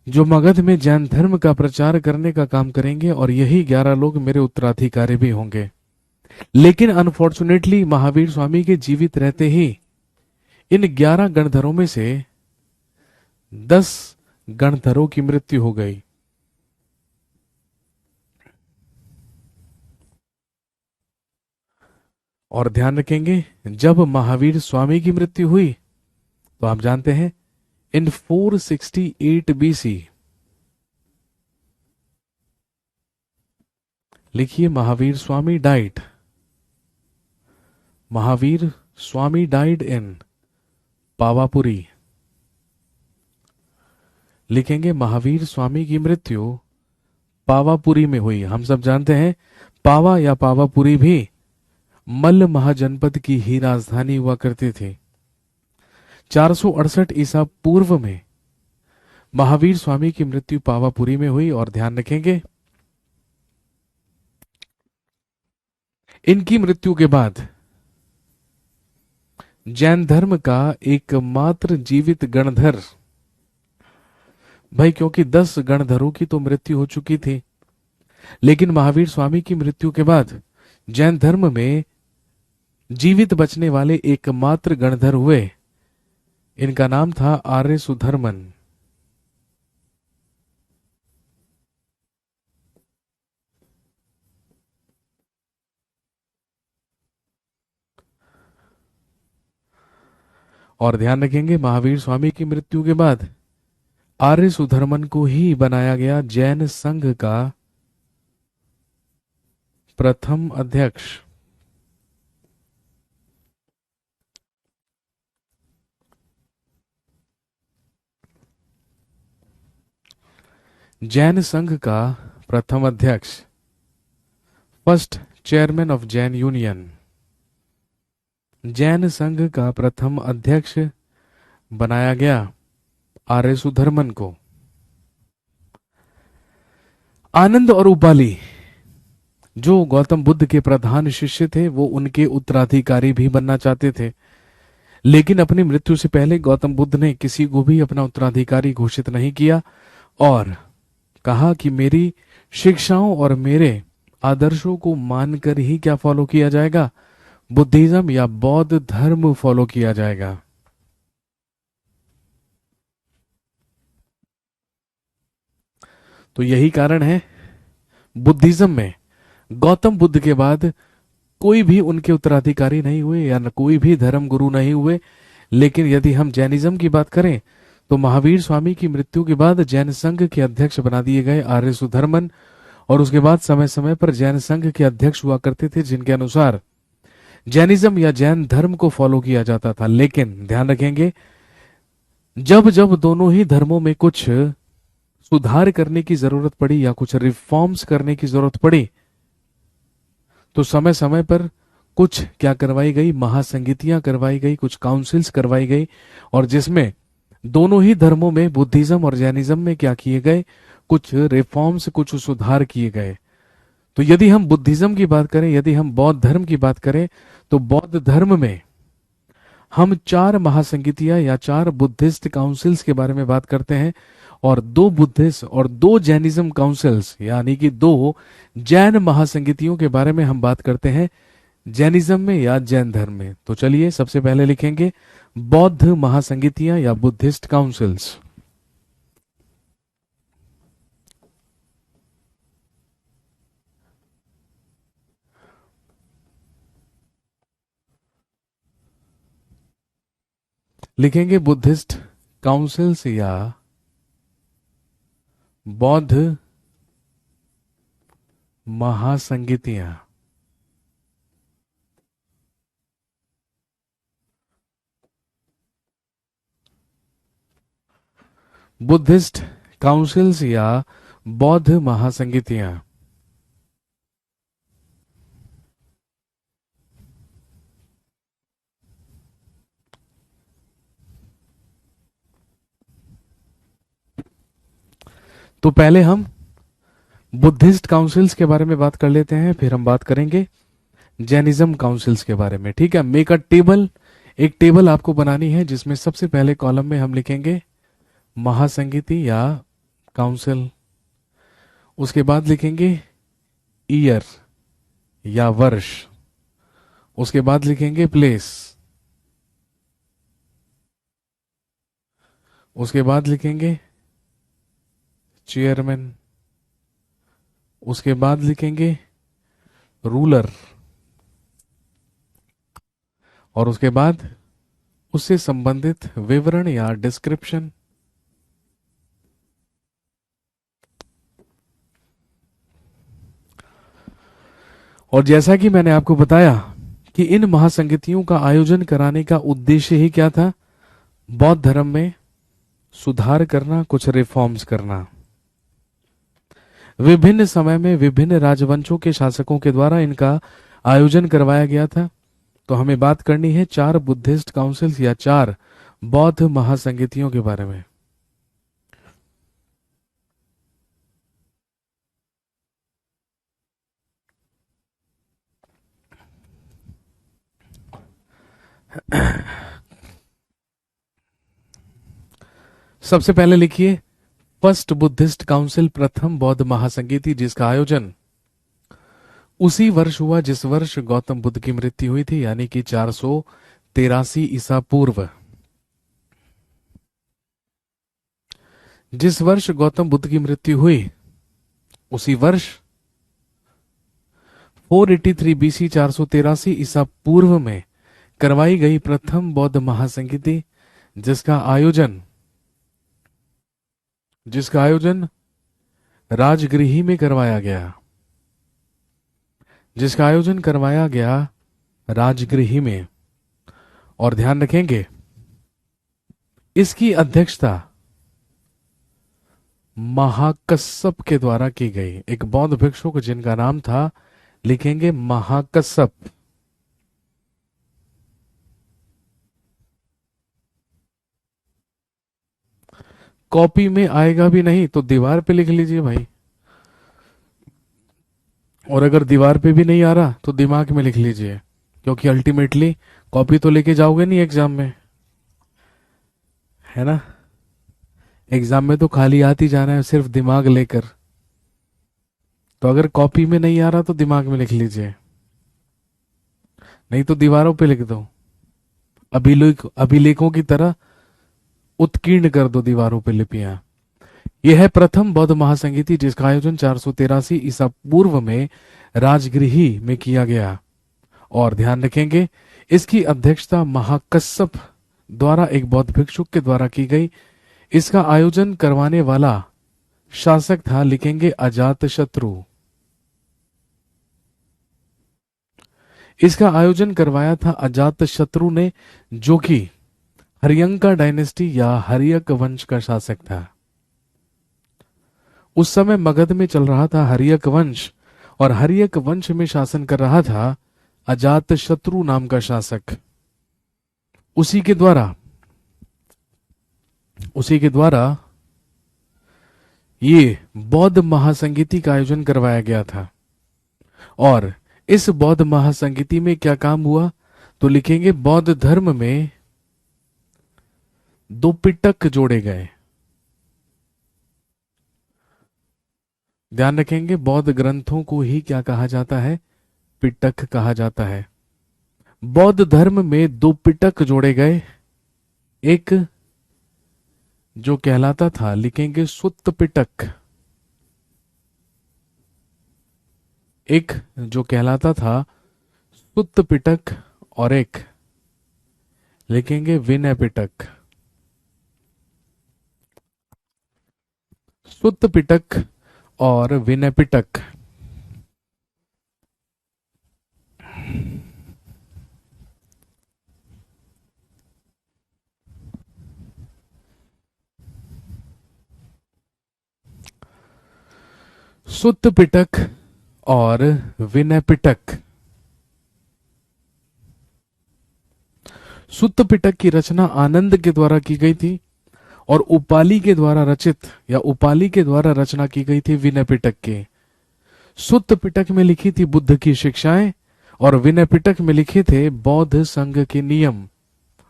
जो मगध में जैन धर्म का प्रचार करने का काम करेंगे, और यही 11 लोग मेरे उत्तराधिकारी भी होंगे। लेकिन अनफॉर्चुनेटली महावीर स्वामी के जीवित रहते ही इन 11 गणधरों में से 10 गणधरों की मृत्यु हो गई। और ध्यान रखेंगे जब महावीर स्वामी की मृत्यु हुई तो आप जानते हैं इन 468 बीसी, लिखिए Mahavir Swami died. Mahavir Swami died in Pavapuri. लिखेंगे महावीर स्वामी की मृत्यु पावापुरी में हुई। हम सब जानते हैं पावा या पावापुरी भी मल्ल महाजनपद की ही राजधानी हुआ करती थी। 468 ईसा पूर्व में महावीर स्वामी की मृत्यु पावापुरी में हुई। और ध्यान रखेंगे इनकी मृत्यु के बाद जैन धर्म का एकमात्र जीवित गणधर, भाई क्योंकि 10 गणधरों की तो मृत्यु हो चुकी थी, लेकिन महावीर स्वामी की मृत्यु के बाद जैन धर्म में जीवित बचने वाले एकमात्र गणधर हुए। इनका नाम था आर्य सुधर्मन। और ध्यान रखेंगे महावीर स्वामी की मृत्यु के बाद आर्य सुधर्मन को ही बनाया गया जैन संघ का प्रथम अध्यक्ष। जैन संघ का प्रथम अध्यक्ष, first chairman of Jain union. Jain संघ का प्रथम अध्यक्ष बनाया गया आर्य सुधर्मन को। आनंद और उपाली जो गौतम बुद्ध के प्रधान शिष्य थे वो उनके उत्तराधिकारी भी बनना चाहते थे, लेकिन अपनी मृत्यु से पहले गौतम बुद्ध ने किसी को भी अपना उत्तराधिकारी घोषित नहीं किया और कहा कि मेरी शिक्षाओं और मेरे आदर्शों को मानकर ही क्या फॉलो किया जाएगा, बुद्धिज्म या बौद्ध धर्म फॉलो किया जाएगा। तो यही कारण है बुद्धिज्म में गौतम बुद्ध के बाद कोई भी उनके उत्तराधिकारी नहीं हुए या न कोई भी धर्म गुरु नहीं हुए। लेकिन यदि हम जैनिज्म की बात करें तो महावीर स्वामी की मृत्यु के बाद जैन संघ के अध्यक्ष बना दिए गए आर्य सुधर्मन, और उसके बाद समय समय पर जैन संघ के अध्यक्ष हुआ करते थे जिनके अनुसार जैनिज्म या जैन धर्म को फॉलो किया जाता था। लेकिन ध्यान रखेंगे जब जब दोनों ही धर्मों में कुछ सुधार करने की जरूरत पड़ी या कुछ रिफॉर्म्स करने की जरूरत पड़ी तो समय समय पर कुछ क्या करवाई गई, महासंगीतियां करवाई गई, कुछ काउंसिल्स करवाई गई, और जिसमें दोनों ही धर्मों में बुद्धिज्म और जैनिज्म में क्या किए गए, कुछ रिफॉर्म्स, कुछ सुधार किए गए। तो यदि हम बुद्धिज्म की बात करें, यदि हम बौद्ध धर्म की बात करें तो बौद्ध धर्म में हम 4 महासंगीतियां या 4 बुद्धिस्ट काउंसिल्स के बारे में बात करते हैं और 2 बुद्धिस्ट और 2 जैनिज्म काउंसिल्स यानी कि 2 जैन महासंगीतियों के बारे में हम बात करते हैं जैनिज्म में या जैन धर्म में। तो चलिए सबसे पहले लिखेंगे बौद्ध महासंगीतियां या बुद्धिस्ट काउंसिल्स। लिखेंगे बुद्धिस्ट काउंसिल्स या बौद्ध महासंगीतियां। बुद्धिस्ट काउंसिल्स या बौद्ध महासंगीतियां। तो पहले हम बुद्धिस्ट काउंसिल्स के बारे में बात कर लेते हैं, फिर हम बात करेंगे जैनिज्म काउंसिल्स के बारे में। ठीक है, मेक अ टेबल। एक टेबल आपको बनानी है जिसमें सबसे पहले कॉलम में हम लिखेंगे महासंगीति या काउंसिल, उसके बाद लिखेंगे ईयर या वर्ष, उसके बाद लिखेंगे प्लेस, उसके बाद लिखेंगे चेयरमैन, उसके बाद लिखेंगे रूलर, और उसके बाद उससे संबंधित विवरण या डिस्क्रिप्शन। और जैसा कि मैंने आपको बताया कि इन महासंगीतियों का आयोजन कराने का उद्देश्य ही क्या था, बौद्ध धर्म में सुधार करना, कुछ रिफॉर्म्स करना। विभिन्न समय में विभिन्न राजवंशों के शासकों के द्वारा इनका आयोजन करवाया गया था। तो हमें बात करनी है 4 बुद्धिस्ट काउंसिल्स या 4 बौद्ध महासंगीतियों के बारे में। सबसे पहले लिखिए फर्स्ट बुद्धिस्ट काउंसिल, प्रथम बौद्ध महासंगीति, जिसका आयोजन उसी वर्ष हुआ जिस वर्ष गौतम बुद्ध की मृत्यु हुई थी, यानी कि 483 ईसा पूर्व। जिस वर्ष गौतम बुद्ध की मृत्यु हुई उसी वर्ष 483 बीसी 483 ईसा पूर्व में करवाई गई प्रथम बौद्ध महासंगीति जिसका आयोजन राजगृह में करवाया गया, जिसका आयोजन करवाया गया राजगृह में। और ध्यान रखेंगे इसकी अध्यक्षता महाकश्यप के द्वारा की गई। एक बौद्ध भिक्षुक जिनका नाम था, लिखेंगे महाकश्यप। कॉपी में आएगा भी नहीं तो दीवार पे लिख लीजिए भाई, और अगर दीवार पे भी नहीं आ रहा तो दिमाग में लिख लीजिए, क्योंकि अल्टीमेटली कॉपी तो लेके जाओगे नहीं एग्जाम में, है ना। एग्जाम में तो खाली हाथ ही जाना है सिर्फ दिमाग लेकर। तो अगर कॉपी में नहीं आ रहा तो दिमाग में लिख लीजिए, नहीं तो दीवारों पे लिख दो, अभिलेखों की तरह उत्कीर्ण कर दो दीवारों पे लिपियां। यह है प्रथम बौद्ध महासंगीति जिसका आयोजन 483 ईसा पूर्व में राजगृह में किया गया। और ध्यान रखेंगे इसकी अध्यक्षता महाकश्यप द्वारा एक बौद्ध भिक्षुक के द्वारा की गई। इसका आयोजन करवाने वाला शासक था, लिखेंगे अजातशत्रु। इसका आयोजन करवाया था अजातशत्रु ने, जो कि हरियंका डायनेस्टी या हरियक वंश का शासक था। उस समय मगध में चल रहा था हरियक वंश, और हरियक वंश में शासन कर रहा था अजातशत्रु नाम का शासक। उसी के द्वारा ये बौद्ध महासंगीति का आयोजन करवाया गया था। और इस बौद्ध महासंगीति में क्या काम हुआ, तो लिखेंगे बौद्ध धर्म में 2 पिटक जोड़े गए। ध्यान रखेंगे बौद्ध ग्रंथों को ही क्या कहा जाता है, पिटक कहा जाता है। बौद्ध धर्म में 2 पिटक जोड़े गए, एक जो कहलाता था, लिखेंगे सुत्त पिटक, एक जो कहलाता था सुत्त पिटक, और एक लिखेंगे विनय पिटक। सुत्त पिटक और विनय पिटक। सुत्त पिटक और विनय पिटक। सुत्त पिटक की रचना आनंद के द्वारा की गई थी, और उपाली के द्वारा रचित या उपाली के द्वारा रचना की गई थी विनय पिटक के। सुत्त पिटक में लिखी थी बुद्ध की शिक्षाएं, और विनय पिटक में लिखे थे बौद्ध संघ के नियम,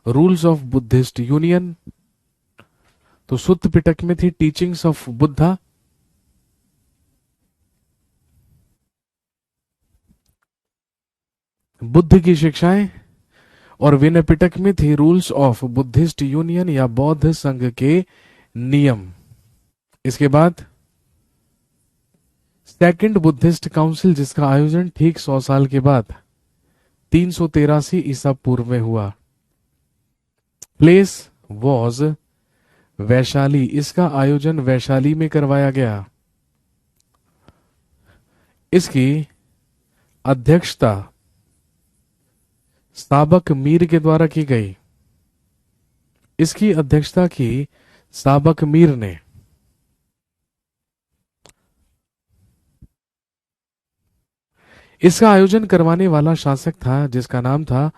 रूल्स ऑफ बुद्धिस्ट यूनियन। तो सुत्त पिटक में थी टीचिंग्स ऑफ बुद्धा, बुद्ध की शिक्षाएं, और विनय पिटक में थी रूल्स ऑफ बुद्धिस्ट यूनियन या बौद्ध संघ के नियम। इसके बाद सेकंड बुद्धिस्ट काउंसिल, जिसका आयोजन ठीक 100 साल के बाद 383 ईसा पूर्व में हुआ। प्लेस वॉज वैशाली, इसका आयोजन वैशाली में करवाया गया। इसकी अध्यक्षता साबक मीर के द्वारा की गई। इसकी अध्यक्षता की साबक मीर ने। इसका आयोजन करवाने वाला शासक था जिसका नाम था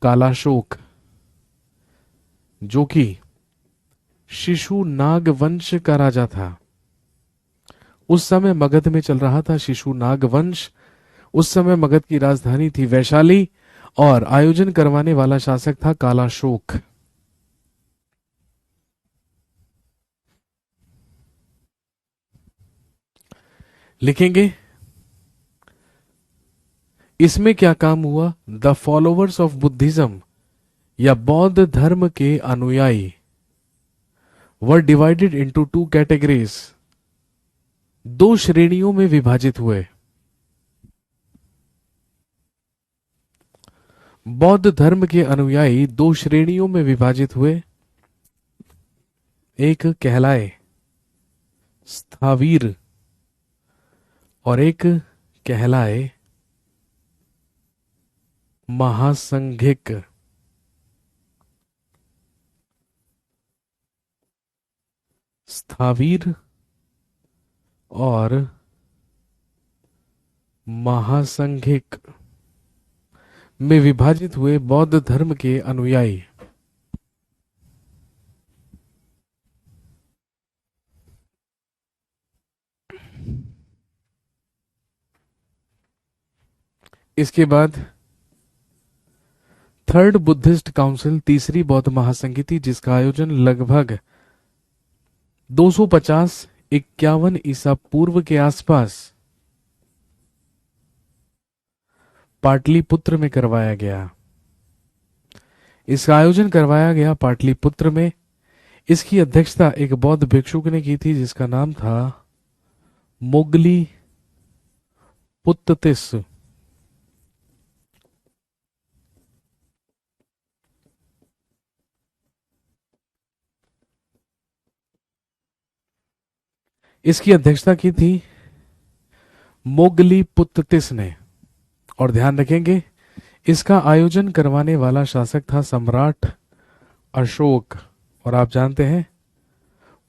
कालाशोक, जो कि शिशु नाग वंश का राजा था। उस समय मगध में चल रहा था शिशु नाग वंश। उस समय मगध की राजधानी थी वैशाली, और आयोजन करवाने वाला शासक था कालाशोक। लिखेंगे इसमें क्या काम हुआ, द फॉलोवर्स ऑफ बुद्धिज्म या बौद्ध धर्म के अनुयायी वर डिवाइडेड इनटू 2 कैटेगरीज, 2 श्रेणियों में विभाजित हुए। बौद्ध धर्म के अनुयायी दो श्रेणियों में विभाजित हुए। एक कहलाए स्थावीर और एक कहलाए महासंघिक। स्थावीर और महासंघिक में विभाजित हुए बौद्ध धर्म के अनुयायी इसके बाद थर्ड बुद्धिस्ट काउंसिल, तीसरी बौद्ध महासंगीति, जिसका आयोजन लगभग 250-51 ईसा पूर्व के आसपास पाटलिपुत्र में करवाया गया। इसका आयोजन करवाया गया पाटलिपुत्र में। इसकी अध्यक्षता एक बौद्ध भिक्षुक ने की थी जिसका नाम था मोगली पुत्ततिस। इसकी अध्यक्षता की थी मोगली पुत्ततिस ने। और ध्यान रखेंगे इसका आयोजन करवाने वाला शासक था सम्राट अशोक। और आप जानते हैं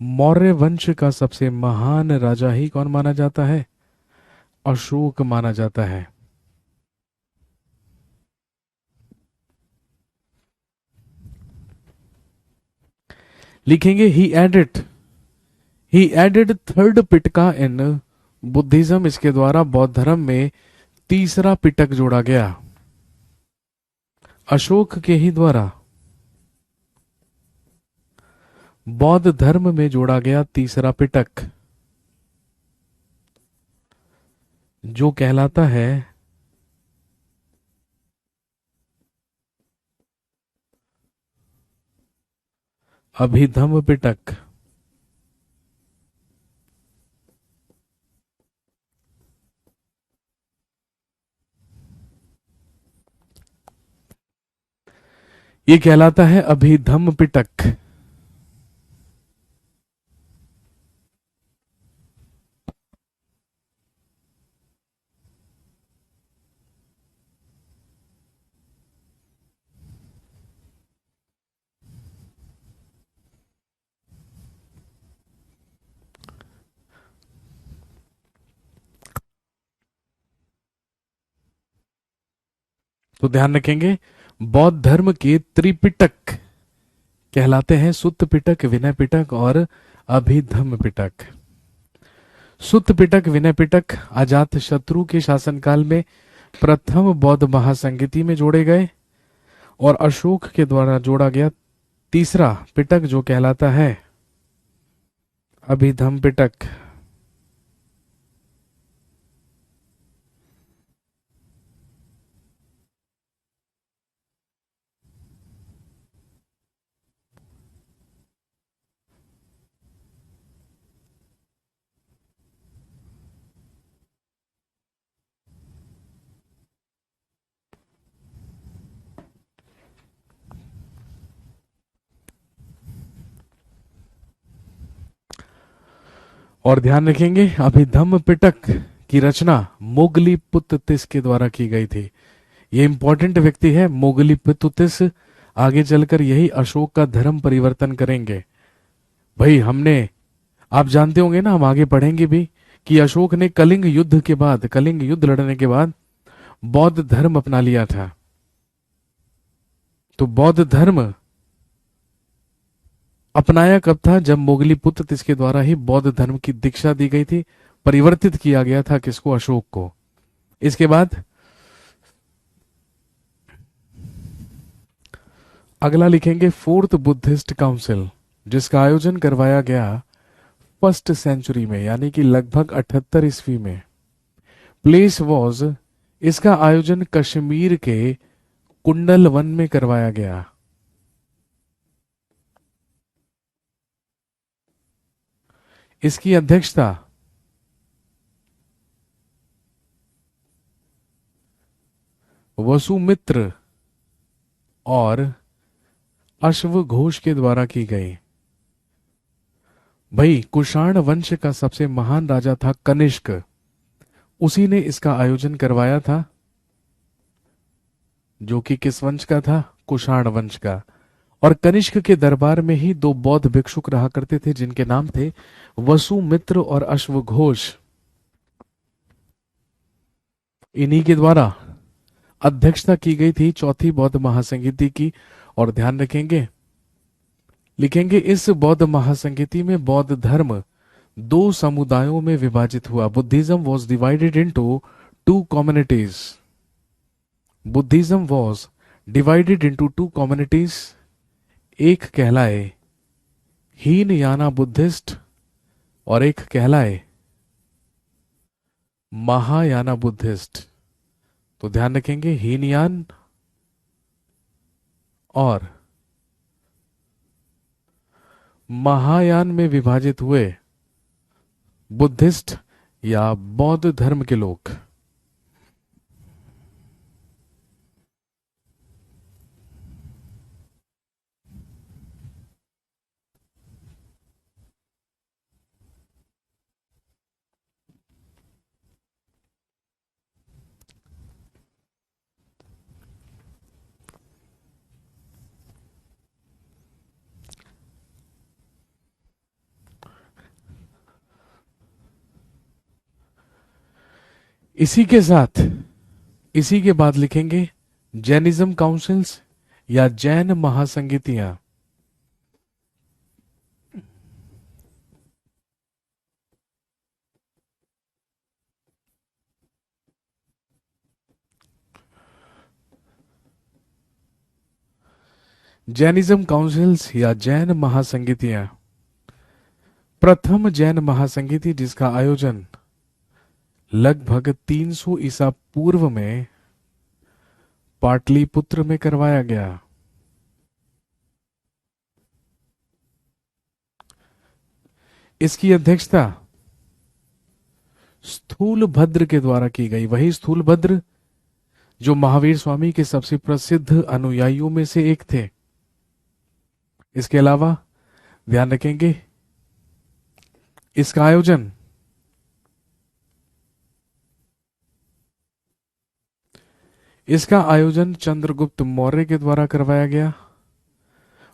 मौर्य वंश का सबसे महान राजा ही कौन माना जाता है? अशोक माना जाता है। लिखेंगे he added third Pitaka in Buddhism. इसके द्वारा बौद्ध धर्म में तीसरा पिटक जोड़ा गया। अशोक के ही द्वारा बौद्ध धर्म में जोड़ा गया तीसरा पिटक, जो कहलाता है अभिधम्म पिटक। ये कहलाता है अभिधम्म पिटक। तो ध्यान रखेंगे बौद्ध धर्म के त्रिपिटक कहलाते हैं सुत्त पिटक, विनय पिटक और अभिधम्म पिटक। सुत्त पिटक, विनय पिटक अजात शत्रु के शासनकाल में प्रथम बौद्ध महासंगीति में जोड़े गए और अशोक के द्वारा जोड़ा गया तीसरा पिटक जो कहलाता है अभिधम्म पिटक। और ध्यान रखेंगे अभिधम्म पिटक की रचना मोगलीपुत्तिस के द्वारा की गई थी। ये इंपॉर्टेंट व्यक्ति है मोगलीपुत्तिस। आगे चलकर यही अशोक का धर्म परिवर्तन करेंगे। भाई हमने, आप जानते होंगे ना, हम आगे पढ़ेंगे भी कि अशोक ने कलिंग युद्ध के बाद, कलिंग युद्ध लड़ने के बाद बौद्ध धर्म अपना लिया था। तो बौद्ध धर्म अपनाया कब था? जब मोगलीपुत्तिस के द्वारा ही बौद्ध धर्म की दीक्षा दी गई थी, परिवर्तित किया गया था किसको? अशोक को। इसके बाद अगला लिखेंगे फोर्थ बुद्धिस्ट काउंसिल, जिसका आयोजन करवाया गया फर्स्ट सेंचुरी में, यानी कि लगभग 78 ईस्वी में। प्लेस वॉज, इसका आयोजन कश्मीर के कुंडल वन में करवाया गया। इसकी अध्यक्षता वसुमित्र और अश्वघोष के द्वारा की गई। भाई, कुषाण वंश का सबसे महान राजा था कनिष्क, उसी ने इसका आयोजन करवाया था, जो कि किस वंश का था? कुषाण वंश का। और कनिष्क के दरबार में ही दो बौद्ध भिक्षुक रहा करते थे, जिनके नाम थे वसुमित्र और अश्वघोष। इन्हीं के द्वारा अध्यक्षता की गई थी चौथी बौद्ध महासंगीति की। और ध्यान रखेंगे, लिखेंगे, इस बौद्ध महासंगीति में बौद्ध धर्म दो समुदायों में विभाजित हुआ। Buddhism was divided into two communities. Buddhism was divided into two communities. एक कहलाए हीनयाना बुद्धिस्ट और एक कहलाए महायाना बुद्धिस्ट। तो ध्यान रखेंगे, हीनयान और महायान में विभाजित हुए बुद्धिस्ट या बौद्ध धर्म के लोग। इसी के साथ, इसी के बाद लिखेंगे जैनिज्म काउंसिल्स या जैन महासंगीतियां। जैनिज्म काउंसिल्स या जैन महासंगीतियां। प्रथम जैन महासंगीति जिसका आयोजन लगभग 300 ईसा पूर्व में पाटलिपुत्र में करवाया गया। इसकी अध्यक्षता स्थूलभद्र के द्वारा की गई। वही स्थूलभद्र जो महावीर स्वामी के सबसे प्रसिद्ध अनुयायियों में से एक थे। इसके अलावा ध्यान रखेंगे, इसका आयोजन चंद्रगुप्त मौर्य के द्वारा करवाया गया।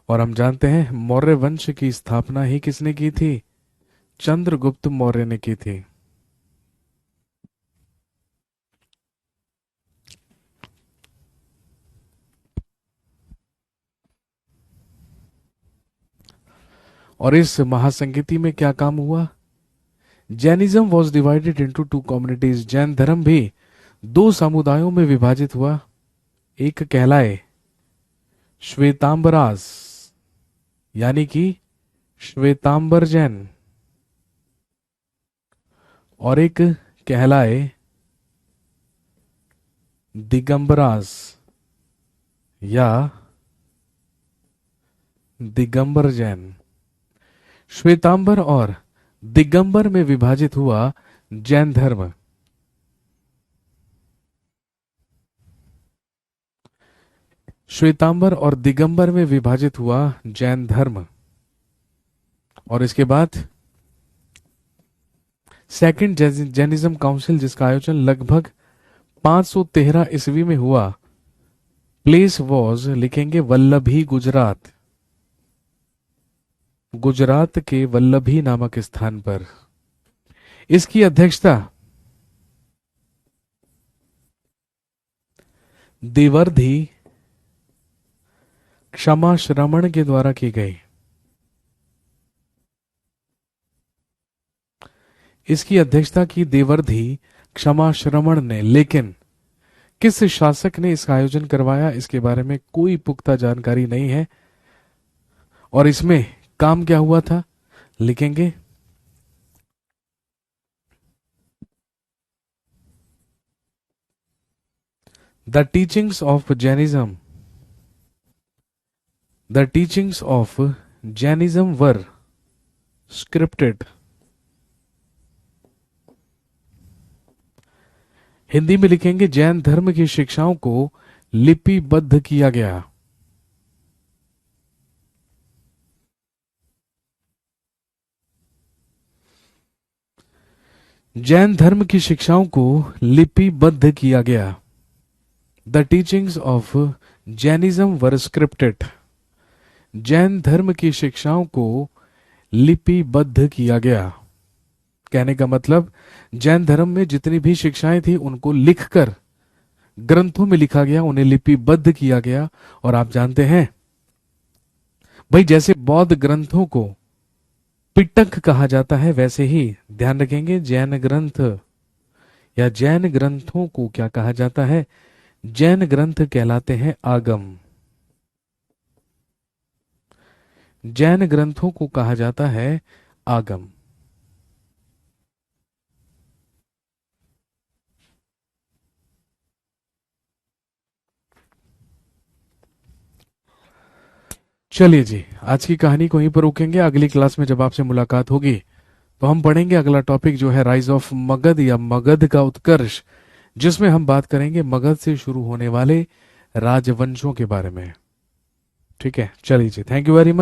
और हम जानते हैं मौर्य वंश की स्थापना ही किसने की थी? चंद्रगुप्त मौर्य ने की थी। और इस महासंगीति में क्या काम हुआ? Jainism was divided into two communities. Jain धर्म भी दो समुदायों में विभाजित हुआ। एक कहलाए श्वेतांबरास यानी कि श्वेतांबर जैन, और एक कहलाए दिगंबरास या दिगंबर जैन। श्वेतांबर और दिगंबर में विभाजित हुआ जैन धर्म। श्वेतांबर और दिगंबर में विभाजित हुआ जैन धर्म। और इसके बाद सेकंड जैनिज्म काउंसिल जिसका आयोजन लगभग 513 ईस्वी में हुआ। प्लेस वॉज, लिखेंगे वल्लभी, गुजरात। गुजरात के वल्लभी नामक स्थान पर। इसकी अध्यक्षता देवर्धि क्षमा श्रमण के द्वारा की गई। इसकी अध्यक्षता की देवर्धि क्षमा श्रमण ने। लेकिन किस शासक ने इसका आयोजन करवाया, इसके बारे में कोई पुख्ता जानकारी नहीं है। और इसमें काम क्या हुआ था, लिखेंगे the teachings of Jainism. The teachings of Jainism were scripted. Hindi में लिखेंगे जैन धर्म की शिक्षाओं को लिपिबद्ध किया गया। जैन धर्म की शिक्षाओं को लिपिबद्ध किया गया। The teachings of Jainism were scripted. Jain धर्म की शिक्षाओं को लिपिबद्ध किया गया। कहने का मतलब जैन धर्म में जितनी भी शिक्षाएं थी उनको लिखकर ग्रंथों में लिखा गया, उन्हें लिपिबद्ध किया गया। और आप जानते हैं भाई, जैसे बौद्ध ग्रंथों को पिटक कहा जाता है, वैसे ही ध्यान रखेंगे जैन ग्रंथ या जैन ग्रंथों को क्या कहा जाता है? जैन ग्रंथ कहलाते हैं आगम। जैन ग्रंथों को कहा जाता है आगम। चलिए जी, आज की कहानी को यहीं पर रोकेंगे। अगली क्लास में जब आपसे मुलाकात होगी तो हम पढ़ेंगे अगला टॉपिक जो है राइज ऑफ मगध या मगध का उत्कर्ष, जिसमें हम बात करेंगे मगध से शुरू होने वाले राजवंशों के बारे में। ठीक है, चलिए जी, थैंक यू वेरी मच।